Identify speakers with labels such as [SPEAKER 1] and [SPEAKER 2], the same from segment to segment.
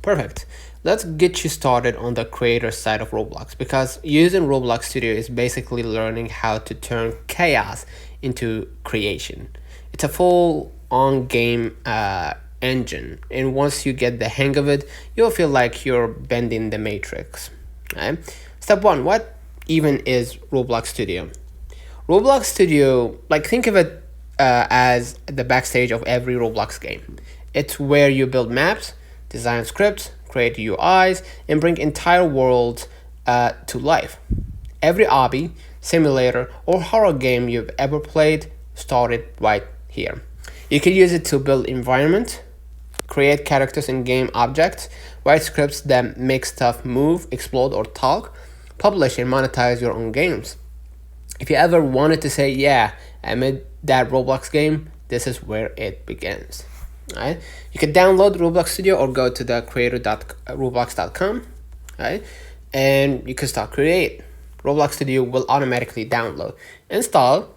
[SPEAKER 1] Perfect. Let's get you started on the creator side of Roblox because using Roblox Studio is basically learning how to turn chaos into creation. It's a full on game engine, and once you get the hang of it, you'll feel like you're bending the matrix. Right? Step one, what even is Roblox Studio? Roblox Studio, like think of it as the backstage of every Roblox game. It's where you build maps, design scripts, create UIs, and bring entire worlds to life. Every obby, simulator, or horror game you've ever played started right here. You can use it to build environment, create characters and game objects, write scripts that make stuff move, explode, or talk, publish and monetize your own games. If you ever wanted to say, yeah, I made that Roblox game, this is where it begins. Right? You can download Roblox Studio or go to the creator.roblox.com, right? And you can start create. Roblox Studio will automatically download, install,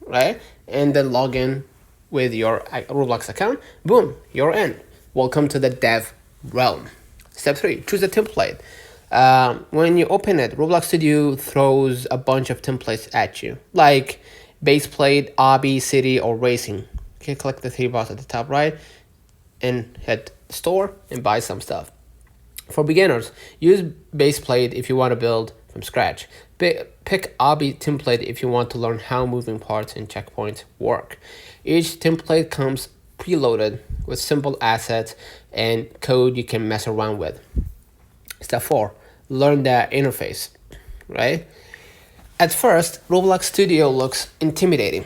[SPEAKER 1] right? And then log in with your Roblox account. Boom, you're in. Welcome to the dev realm. Step 3, choose a template. When you open it, Roblox Studio throws a bunch of templates at you, like base plate, obby, city, or racing. Okay, click the 3 bars at the top right and hit store and buy some stuff. For beginners, use base plate if you want to build from scratch. Pick obby template if you want to learn how moving parts and checkpoints work. Each template comes preloaded with simple assets and code you can mess around with. Step 4, learn the interface, right? At first, Roblox Studio looks intimidating.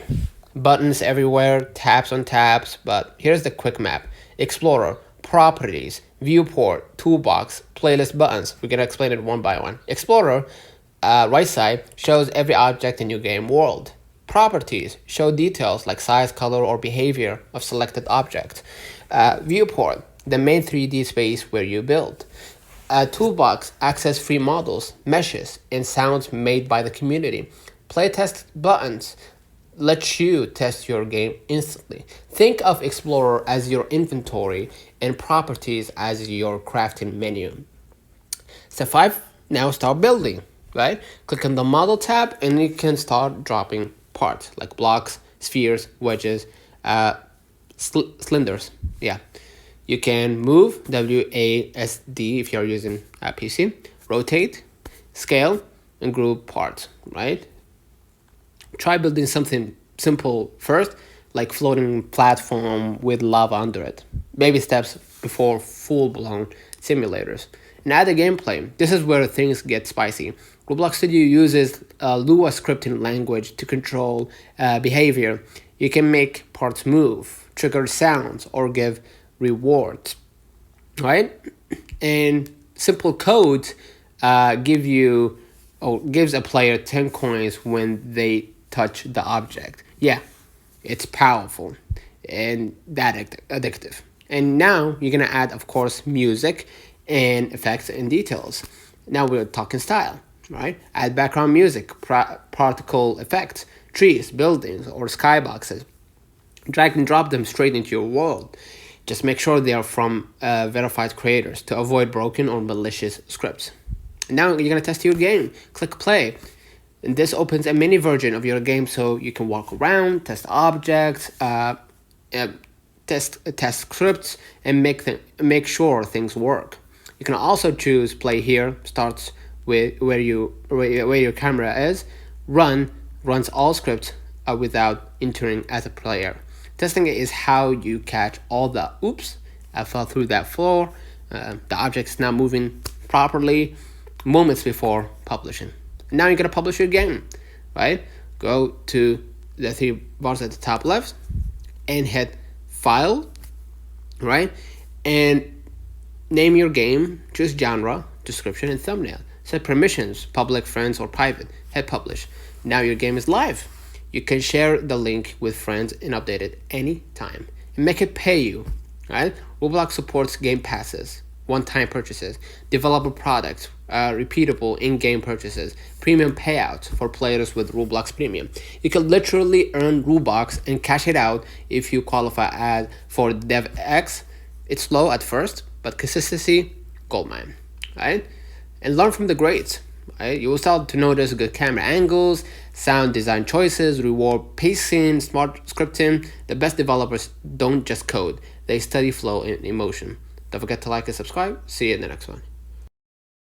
[SPEAKER 1] Buttons everywhere, tabs on tabs, but here's the quick map. Explorer, properties, viewport, toolbox, playlist buttons. We're gonna explain it one by one. Explorer, right side, shows every object in your game world. Properties show details like size, color, or behavior of selected objects. Viewport, the main 3D space where you build. Toolbox, access free models, meshes, and sounds made by the community. Playtest buttons, let you test your game instantly. Think of Explorer as your inventory and properties as your crafting menu. Step 5, now start building, right? Click on the model tab and you can start dropping parts like blocks, spheres, wedges, cylinders. Yeah. You can move, WASD if you're using a PC, rotate, scale, and group parts, right? Try building something simple first, like floating platform with lava under it. Baby steps before full-blown simulators. And add a gameplay. This is where things get spicy. Roblox Studio uses Lua scripting language to control behavior. You can make parts move, trigger sounds, or give rewards, right? And simple code gives a player 10 coins when they touch the object. Yeah, it's powerful and that addictive. And now you're gonna add, of course, music and effects and details. Now we're talking style, right? Add background music, particle effects, trees, buildings, or skyboxes. Drag and drop them straight into your world. Just make sure they are from verified creators to avoid broken or malicious scripts. Now you're gonna test your game. Click play. And this opens a mini version of your game so you can walk around, test objects, test scripts, and make sure things work. You can also choose play here, starts with where your camera is, runs all scripts without entering as a player. Testing is how you catch all the oops, I fell through that floor, the object's not moving properly, moments before publishing. Now you're gonna publish your game, right? Go to the 3 bars at the top left and hit file, right? And name your game, choose genre, description, and thumbnail. Set permissions, public, friends, or private. Hit publish. Now your game is live. You can share the link with friends and update it anytime. And make it pay you, right? Roblox supports game passes, one-time purchases, developer products, repeatable in-game purchases, premium payouts for players with Roblox Premium. You can literally earn Robux and cash it out if you qualify for DevX. It's slow at first, but consistency goldmine, right? And learn from the greats. Right? You will start to notice good camera angles, sound design choices, reward pacing, smart scripting. The best developers don't just code, they study flow and emotion. Don't forget to like and subscribe. See you in the next one.